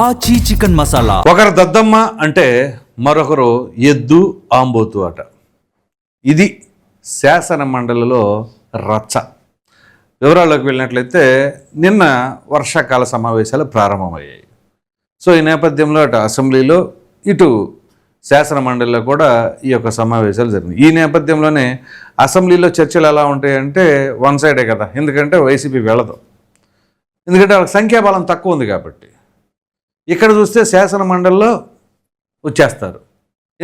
ఆచి చికెన్ మసాలా. ఒకరు దద్దమ్మ అంటే మరొకరు ఎద్దు ఆంబోతు అట. ఇది శాసన మండలిలో రచ్చ. వివరాల్లోకి వెళ్ళినట్లయితే నిన్న వర్షాకాల సమావేశాలు ప్రారంభమయ్యాయి. సో ఈ నేపథ్యంలో అటు అసెంబ్లీలో ఇటు శాసన మండలిలో కూడా ఈ యొక్క సమావేశాలు జరిగినాయి. ఈ నేపథ్యంలోనే అసెంబ్లీలో చర్చలు ఎలా ఉంటాయంటే వన్ సైడే కదా, ఎందుకంటే వైసీపీ వెళ్ళదు, ఎందుకంటే వాళ్ళకి సంఖ్యాబలం తక్కువ ఉంది కాబట్టి. ఇక్కడ చూస్తే శాసన మండలిలో వచ్చేస్తారు,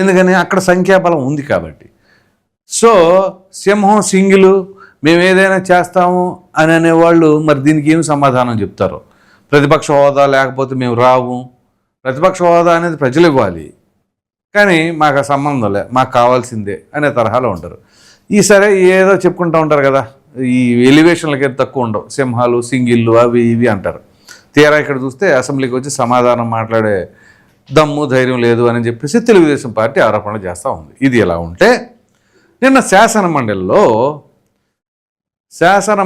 ఎందుకని అక్కడ సంఖ్యాబలం ఉంది కాబట్టి. సో సింహం సింగిలు మేము ఏదైనా చేస్తాము అని అనేవాళ్ళు మరి దీనికి ఏమి సమాధానం చెప్తారు? ప్రతిపక్ష హోదా లేకపోతే మేము రాము, ప్రతిపక్ష హోదా అనేది ప్రజలు ఇవ్వాలి, కానీ మాకు సంబంధం లే, మాకు కావాల్సిందే అనే తరహాలో ఉంటారు. ఈసారి ఏదో చెప్పుకుంటూ ఉంటారు కదా, ఈ ఎలివేషన్లకి తక్కువ ఉండవు, సింహాలు సింగిళ్ళు అవి ఇవి అంటారు. తీరా ఇక్కడ చూస్తే అసెంబ్లీకి వచ్చి సమాధానం మాట్లాడే దమ్ము ధైర్యం లేదు అని చెప్పేసి తెలుగుదేశం పార్టీ ఆరోపణలు చేస్తూ ఉంది. ఇది ఎలా ఉంటే నిన్న శాసన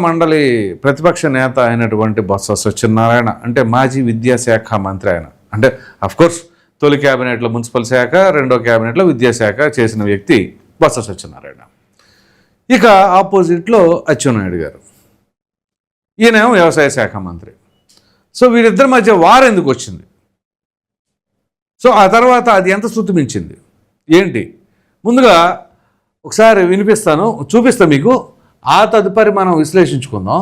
మండలి ప్రతిపక్ష నేత అయినటువంటి బొత్స సత్యనారాయణ, అంటే మాజీ విద్యాశాఖ మంత్రి ఆయన, అంటే అఫ్కోర్స్ తొలి క్యాబినెట్లో మున్సిపల్ శాఖ, రెండో క్యాబినెట్లో విద్యాశాఖ చేసిన వ్యక్తి బొత్స సత్యనారాయణ. ఇక ఆపోజిట్లో అచ్చెన్నాయుడు గారు, ఈయనేమో వ్యవసాయ శాఖ మంత్రి. సో వీరిద్దరి మధ్య వారు ఎందుకు వచ్చింది? సో ఆ తర్వాత అది ఎంత శృతి మించింది ఏంటి? ముందుగా ఒకసారి చూపిస్తా మీకు, ఆ తదుపరి మనం విశ్లేషించుకుందాం.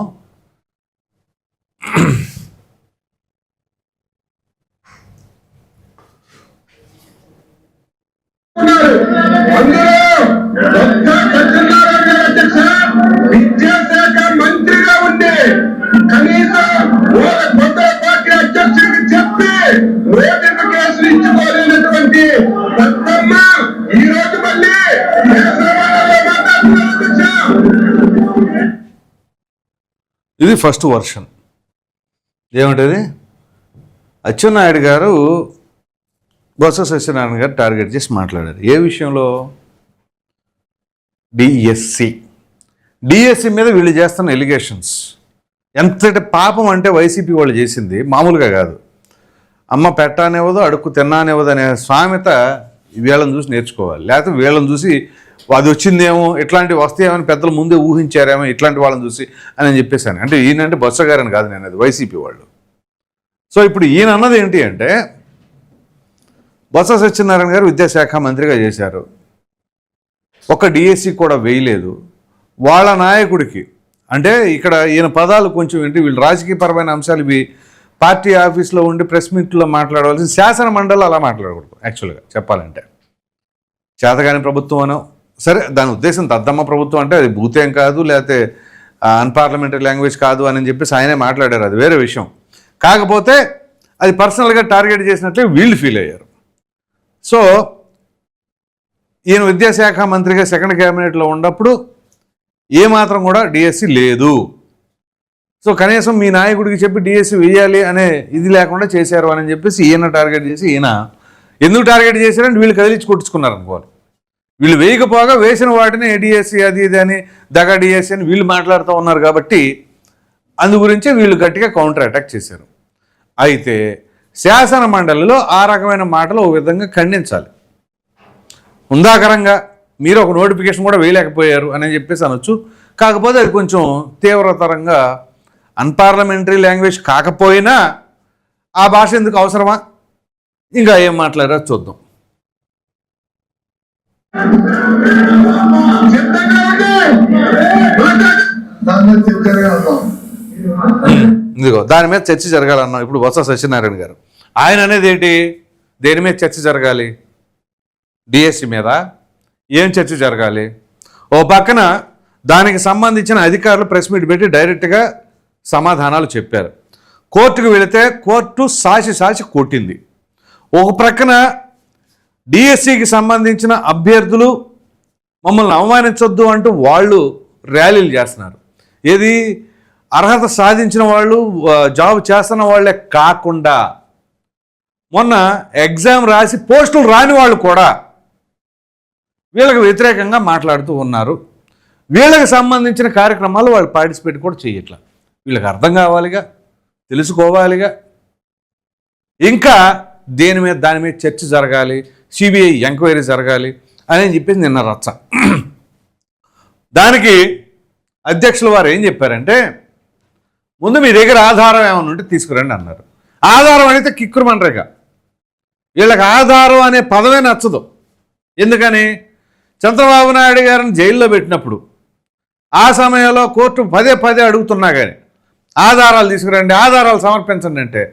విద్యాశాఖ మంత్రిగా ఉండే కనీసం పార్టీ అధ్యక్షుడికి చెప్పి నోటిఫికేషన్ ఇచ్చుకోలేనటువంటి దత్తమ్మ ఈ రోజు మళ్ళీ ఇది ఫస్ట్ వర్షన్. ఏమిటది? అచ్చెన్నాయుడు గారు బొత్స సత్యనారాయణ గారు టార్గెట్ చేసి మాట్లాడారు. ఏ విషయంలో? డిఎస్సి మీద వీళ్ళు చేస్తున్న ఎలిగేషన్స్ ఎంతటి పాపం అంటే వైసీపీ వాళ్ళు చేసింది మామూలుగా కాదు. అమ్మ పెట్టానేవదో అడుక్కు తిన్నానేవదో అనే సామెత వీళ్ళని చూసి నేర్చుకోవాలి, లేకపోతే వీళ్ళని చూసి అది వచ్చిందేమో, ఇట్లాంటివి వస్తాయేమని పెద్దలు ముందే ఊహించారేమో ఇట్లాంటి వాళ్ళని చూసి అని చెప్పేసాను. అంటే ఈయనంటే బొత్స గారని కాదు, నేను అది వైసీపీ వాళ్ళు. సో ఇప్పుడు ఈయన అన్నది ఏంటి అంటే, బొత్స సత్యనారాయణ గారు విద్యాశాఖ మంత్రిగా చేశారు, ఒక డిఎస్సి కూడా వేయలేదు. వాళ్ళ నాయకుడికి, అంటే ఇక్కడ ఈయన పదాలు కొంచెం ఏంటి, వీళ్ళు రాజకీయపరమైన అంశాలు ఇవి పార్టీ ఆఫీస్లో ఉండి ప్రెస్ మీట్లో మాట్లాడవలసి, శాసన మండలిలో అలా మాట్లాడకూడదు. యాక్చువల్గా చెప్పాలంటే చేతగాని ప్రభుత్వం అనో, సరే దాని ఉద్దేశం దద్దమ్మ ప్రభుత్వం అంటే అది భూతేం కాదు, లేకపోతే అన్పార్లమెంటరీ లాంగ్వేజ్ కాదు అని చెప్పేసి ఆయనే మాట్లాడారు, అది వేరే విషయం. కాకపోతే అది పర్సనల్గా టార్గెట్ చేసినట్లే వీళ్ళు ఫీల్ అయ్యారు. సో ఈయన విద్యాశాఖ మంత్రిగా సెకండ్ క్యాబినెట్లో ఉన్నప్పుడు ఏమాత్రం కూడా డిఎస్సి లేదు. సో కనీసం మీ నాయకుడికి చెప్పి డిఎస్సి వేయాలి అనే ఇది లేకుండా చేశారు అని చెప్పేసి ఈయన టార్గెట్ చేసి, ఈయన ఎందుకు టార్గెట్ చేశారంటే వీళ్ళు కదిలించి కొట్టుకున్నారు అనుకోవాలి. వీళ్ళు వేయకపోగా వేసిన వాటిని డిఎస్సి అది ఇది అని దగా డిఎస్సి అని వీళ్ళు మాట్లాడుతూ ఉన్నారు కాబట్టి అందు గురించి వీళ్ళు గట్టిగా కౌంటర్ అటాక్ చేశారు. అయితే శాసన మండలిలో ఆ రకమైన మాటలు ఒక విధంగా ఖండించాలి, హుందాకరంగా. మీరు ఒక నోటిఫికేషన్ కూడా వేయలేకపోయారు అని చెప్పేసి అనొచ్చు. కాకపోతే అది కొంచెం తీవ్రతరంగా అన్పార్లమెంటరీ లాంగ్వేజ్ కాకపోయినా ఆ భాష ఎందుకు అవసరమా, ఇంకా ఏం మాట్లాడారో చూద్దాం. ఇదిగో దాని మీద చర్చ జరగాలన్నాం. ఇప్పుడు బొత్స సత్యనారాయణ గారు ఆయన అనేది ఏంటి, దేని మీద చర్చ జరగాలి? డిఎస్సి మీద ఏం చర్చ జరగాలి? ఓ పక్కన దానికి సంబంధించిన అధికారులు ప్రెస్ మీట్ పెట్టి డైరెక్ట్గా సమాధానాలు చెప్పారు. కోర్టుకు వెళితే కోర్టు సాచి కొట్టింది. ఒక ప్రక్కన డిఎస్సికి సంబంధించిన అభ్యర్థులు మమ్మల్ని అవమానించొద్దు అంటూ వాళ్ళు ర్యాలీలు చేస్తున్నారు. ఏది, అర్హత సాధించిన వాళ్ళు, జాబ్ చేస్తున్న వాళ్ళే కాకుండా మొన్న ఎగ్జామ్ రాసి పోస్టులు రాని వాళ్ళు కూడా వీళ్ళకి వ్యతిరేకంగా మాట్లాడుతూ ఉన్నారు. వీళ్ళకి సంబంధించిన కార్యక్రమాలు వాళ్ళు పార్టిసిపేట్ కూడా చేయట్లా. వీళ్ళకి అర్థం కావాలిగా. తెలుసుకోవాలిగా. ఇంకా దాని మీద చర్చ జరగాలి, సిబిఐ ఎంక్వైరీ జరగాలి అని చెప్పేసి నిన్న రచ్చ. దానికి అధ్యక్షుల వారు ఏం చెప్పారంటే, ముందు మీ దగ్గర ఆధారం ఏమైనా ఉంటే తీసుకురండి అన్నారు. ఆధారం అయితే కిక్కురుమనరేగా. వీళ్ళకి ఆధారం అనే పదమే నచ్చదు. ఎందుకని? చంద్రబాబు నాయుడు గారిని జైల్లో పెట్టినప్పుడు ఆ సమయంలో కోర్టు పదే అడుగుతున్నా కానీ ఆధారాలు తీసుకురండి, ఆధారాలు సమర్పించండి అంటే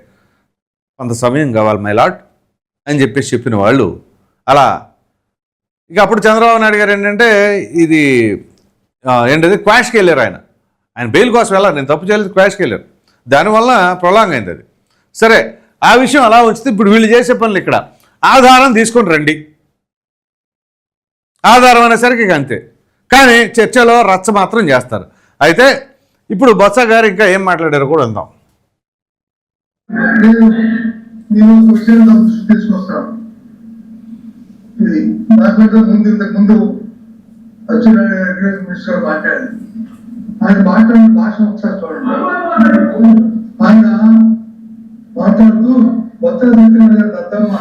కొంత సమయం కావాలి మై లార్డ్ అని చెప్పేసి చెప్పిన వాళ్ళు అలా. ఇక అప్పుడు చంద్రబాబు నాయుడు గారు ఏంటంటే ఇది ఏంటది క్వాష్కి వెళ్ళారు. ఆయన బెయిల్ కోసం వెళ్ళారు, నేను తప్పు చేయలేదు, క్వాష్కి వెళ్ళారు. దానివల్ల ప్రొలాంగ్ అయింది అది. సరే, ఆ విషయం అలా వచ్చింది. ఇప్పుడు వీళ్ళు చేసే పనులు ఇక్కడ ఆధారం తీసుకొని రండి, ఆధారం అనేసరికి ఇక అంతే. కానీ చర్చలో రచ్చ మాత్రం చేస్తారు. అయితే ఇప్పుడు బొత్స గారు ఇంకా ఏం మాట్లాడారో కూడా అందాం. తీసుకొస్తాను ఇది నాకంటే ముందు మినిస్టర్ మాట్లాడింది. ఆయన మాట్లాడిన భాష ఒకసారి చూడండి. ఆయన మాట్లాడుతూ మొత్తం దత్తమ్మ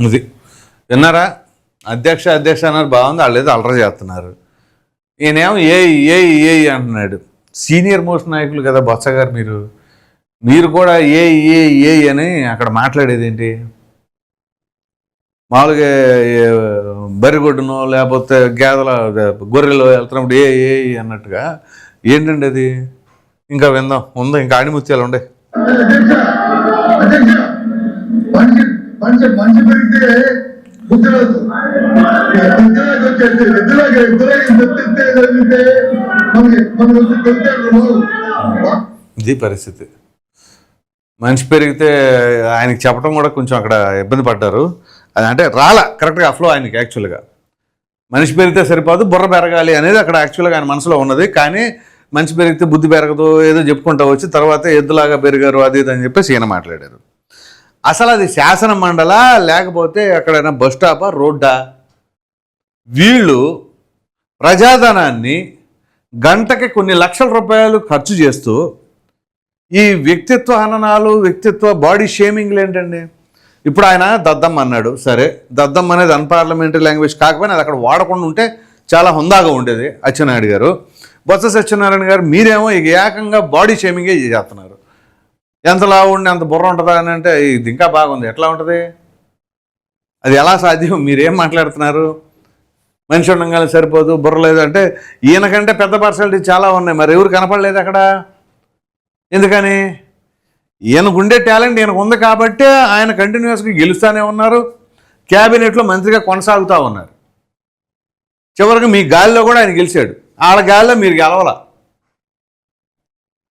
ఇది విన్నారా? అధ్యక్ష అన్నారు, బాగుంది. వాళ్ళు ఏదో అలర చేస్తున్నారు. ఈయనేమో ఏ అంటున్నాడు. సీనియర్ మోస్ట్ నాయకులు కదా బొత్స గారు, మీరు కూడా ఏ అని అక్కడ మాట్లాడేది ఏంటి? మామూలుగా బరిగొడ్డునో లేకపోతే గొర్రెలో వెళ్తున్నప్పుడు ఏ అన్నట్టుగా ఏంటండి అది? ఇంకా విందాం, ఉందో ఇంకా ఆణిముత్యాలు ఉండే. మనిషి పెరిగితే ఇది పరిస్థితి. మనిషి పెరిగితే ఆయనకి చెప్పడం కూడా కొంచెం అక్కడ ఇబ్బంది పడ్డారు. అది అంటే కరెక్ట్గా ఫ్లో ఆయనకి. యాక్చువల్గా మనిషి పెరిగితే సరిపోదు, బుర్ర పెరగాలి అనేది అక్కడ యాక్చువల్గా ఆయన మనసులో ఉన్నది. కానీ మనిషి పెరిగితే బుద్ధి పెరగదు ఏదో చెప్పుకుంటూ వచ్చి తర్వాత ఎద్దులాగా పెరిగారు అది ఇది అని చెప్పేసి ఈయన మాట్లాడారు. అసలు అది శాసన మండలా లేకపోతే ఎక్కడైనా బస్ స్టాపా, రోడ్డా? వీళ్ళు ప్రజాధనాన్ని గంటకి కొన్ని లక్షల రూపాయలు ఖర్చు చేస్తూ ఈ వ్యక్తిత్వ హననాలు, వ్యక్తిత్వ బాడీ షేమింగ్లు ఏంటండి? ఇప్పుడు ఆయన దద్దమ్మ అన్నాడు. సరే, దద్దమ్మ అనేది అన్పార్లమెంటరీ లాంగ్వేజ్ కాకపోయినా అది అక్కడ వాడకుండా ఉంటే చాలా హుందాగా ఉండేది. అచ్చెన్నాయుడు గారు, బొత్స సత్యనారాయణ గారు మీరేమో ఇక ఏకంగా బాడీ షేమింగే చేస్తున్నారు. ఎంతలా ఉండి అంత బుర్ర ఉంటుందా అని అంటే ఇది ఇంకా బాగుంది. ఎట్లా ఉంటుంది? అది ఎలా సాధ్యం? మీరేం మాట్లాడుతున్నారు? మనిషి ఉండగానే సరిపోదు, బుర్ర లేదు అంటే ఈయనకంటే పెద్ద పర్సనాలిటీ చాలా ఉన్నాయి. మరి ఎవరు కనపడలేదు అక్కడ? ఎందుకని? ఈయనకు ఉండే టాలెంట్ ఈయనకు ఉంది కాబట్టి ఆయన కంటిన్యూస్గా గెలుస్తూనే ఉన్నారు, క్యాబినెట్లో మంత్రిగా కొనసాగుతూ ఉన్నారు. చివరికి మీ గాలిలో కూడా ఆయన గెలిచాడు, ఆడ గాలిలో మీరు గెలవాల.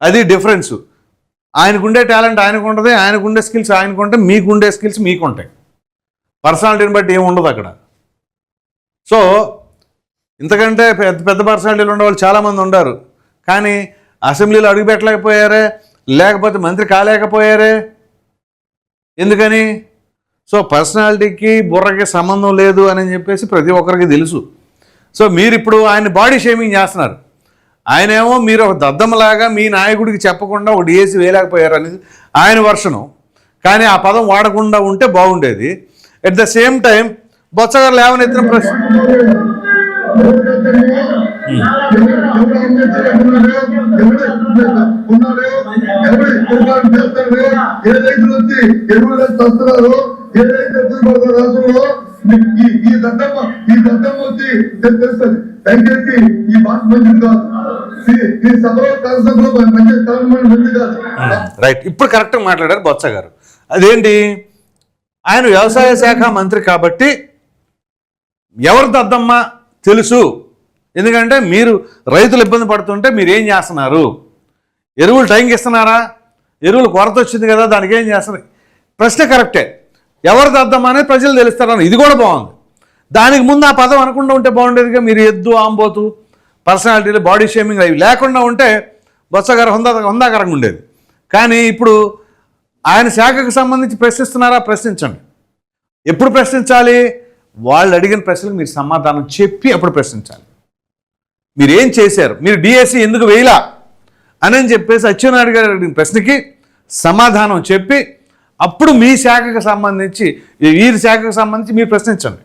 అది డిఫరెన్సు. ఆయనకుండే టాలెంట్ ఆయనకు ఉంటుంది, ఆయనకుండే స్కిల్స్ ఆయనకు ఉంటాయి, మీకుండే స్కిల్స్ మీకు ఉంటాయి. పర్సనాలిటీని బట్టి ఏమి ఉండదు అక్కడ. సో ఇంతకంటే పెద్ద పర్సనాలిటీలు ఉండేవాళ్ళు చాలామంది ఉన్నారు. కానీ అసెంబ్లీలో అడుగుపెట్టలేకపోయారే, లేకపోతే మంత్రి కాలేకపోయారే. ఎందుకని? సో పర్సనాలిటీకి బుర్రకి సంబంధం లేదు అని చెప్పేసి ప్రతి ఒక్కరికి తెలుసు. సో మీరు ఇప్పుడు ఆయన బాడీ షేమింగ్ చేస్తున్నారు. ఆయనేమో మీరు ఒక దద్దమ్మలాగా మీ నాయకుడికి చెప్పకుండా ఒకటి వేసి వేయలేకపోయారు అనేది ఆయన వర్షను. కానీ ఆ పదం వాడకుండా ఉంటే బాగుండేది. At the same time Botsa గారు లేవనెత్తిన ప్రశ్న రైట్. ఇప్పుడు కరెక్ట్గా మాట్లాడారు బొత్స గారు. అదేంటి? ఆయన వ్యవసాయ శాఖ మంత్రి కాబట్టి ఎవరు దద్దమ్మ తెలుసు. ఎందుకంటే మీరు రైతులు ఇబ్బంది పడుతుంటే మీరు ఏం చేస్తున్నారు? ఎరువులు టైంకి ఇస్తున్నారా? ఎరువులు కొరత వచ్చింది కదా, దానికి ఏం చేస్తున్నారు? ప్రశ్న కరెక్టే. ఎవరు దద్దమ్మ అనేది ప్రజలు తెలుస్తారని ఇది కూడా బాగుంది. దానికి ముందు ఆ పదం అనకుండా ఉంటే బాగుండేదిగా. మీరు ఎద్దు, ఆంబోతు, పర్సనాలిటీలు, బాడీ షేమింగ్ అవి లేకుండా ఉంటే బొత్స గారు హుందాకరంగా ఉండేది. కానీ ఇప్పుడు ఆయన శాఖకు సంబంధించి ప్రశ్నిస్తున్నారా? ప్రశ్నించండి. ఎప్పుడు ప్రశ్నించాలి? వాళ్ళు అడిగిన ప్రశ్నలకు మీరు సమాధానం చెప్పి అప్పుడు ప్రశ్నించాలి. మీరు ఏం చేశారు, మీరు డిఎస్సి ఎందుకు వేయలా అని చెప్పేసి అచ్చెన్నాయుడు గారు అడిగిన ప్రశ్నకి సమాధానం చెప్పి అప్పుడు మీ శాఖకు సంబంధించి, వీరి శాఖకు సంబంధించి మీరు ప్రశ్నించండి.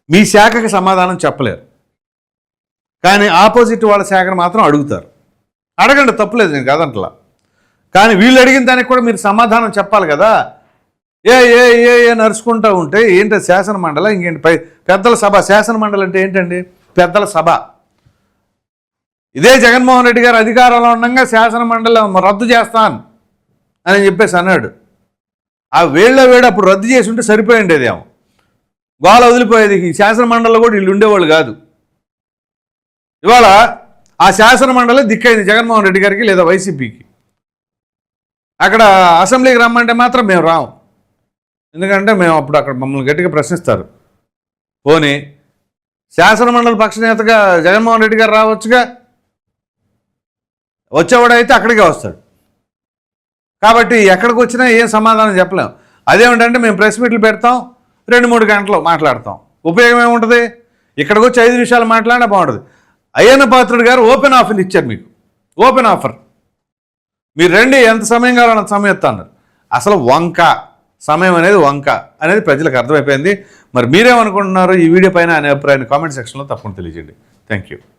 మీ శాఖకి సమాధానం చెప్పలేరు, కానీ ఆపోజిట్ వాళ్ళ శాఖను మాత్రం అడుగుతారు. అడగండి, తప్పులేదు, నేను కాదంటలా. కానీ వీళ్ళు అడిగిన దానికి కూడా మీరు సమాధానం చెప్పాలి కదా. ఏ ఏ ఏ ఏ నడుచుకుంటూ ఉంటే ఏంటి శాసన మండలి, ఇంకేంటి పెద్దల సభ. శాసన మండలి అంటే ఏంటండి? పెద్దల సభ. ఇదే జగన్మోహన్ రెడ్డి గారు అధికారంలో ఉండగా శాసన మండలి రద్దు చేస్తాను అని చెప్పేసి అన్నాడు. ఆ వేళ్ళు అప్పుడు రద్దు చేసి ఉంటే సరిపోయింది, అదేమో గోల వదిలిపోయేది. ఈ శాసన మండలిలో కూడా వీళ్ళు ఉండేవాళ్ళు కాదు. ఇవాళ ఆ శాసన మండలి దిక్కైంది జగన్మోహన్ రెడ్డి గారికి లేదా వైసీపీకి. అక్కడ అసెంబ్లీకి రమ్మంటే మాత్రం మేము రాము, ఎందుకంటే మేము అప్పుడు అక్కడ మమ్మల్ని గట్టిగా ప్రశ్నిస్తారు. పోనీ శాసన మండలి పక్ష నేతగా జగన్మోహన్ రెడ్డి గారు రావచ్చుగా, వచ్చేవాడైతే అక్కడికే వస్తాడు. కాబట్టి ఎక్కడికి వచ్చినా ఏం సమాధానం చెప్పలేం. అదేమిటంటే మేము ప్రెస్ మీట్లు పెడతాం, 2-3 గంటలు మాట్లాడతాం, ఉపయోగం ఏముంటుంది? ఇక్కడికి వచ్చి 5 నిమిషాలు మాట్లాడినా బాగుంటుంది. అయ్యన్న పాత్రుడు గారు ఓపెన్ ఆఫర్ ఇచ్చారు మీకు, ఓపెన్ ఆఫర్. మీరు రండి, ఎంత సమయం కావాలన్న సమయం ఇస్తాను. అసలు సమయం అనేది వంక అనేది ప్రజలకు అర్థమైపోయింది. మరి మీరేమనుకుంటున్నారు ఈ వీడియో పైన అనే అభిప్రాయాన్ని కామెంట్ సెక్షన్లో తప్పకుండా తెలియజేయండి. Thank you.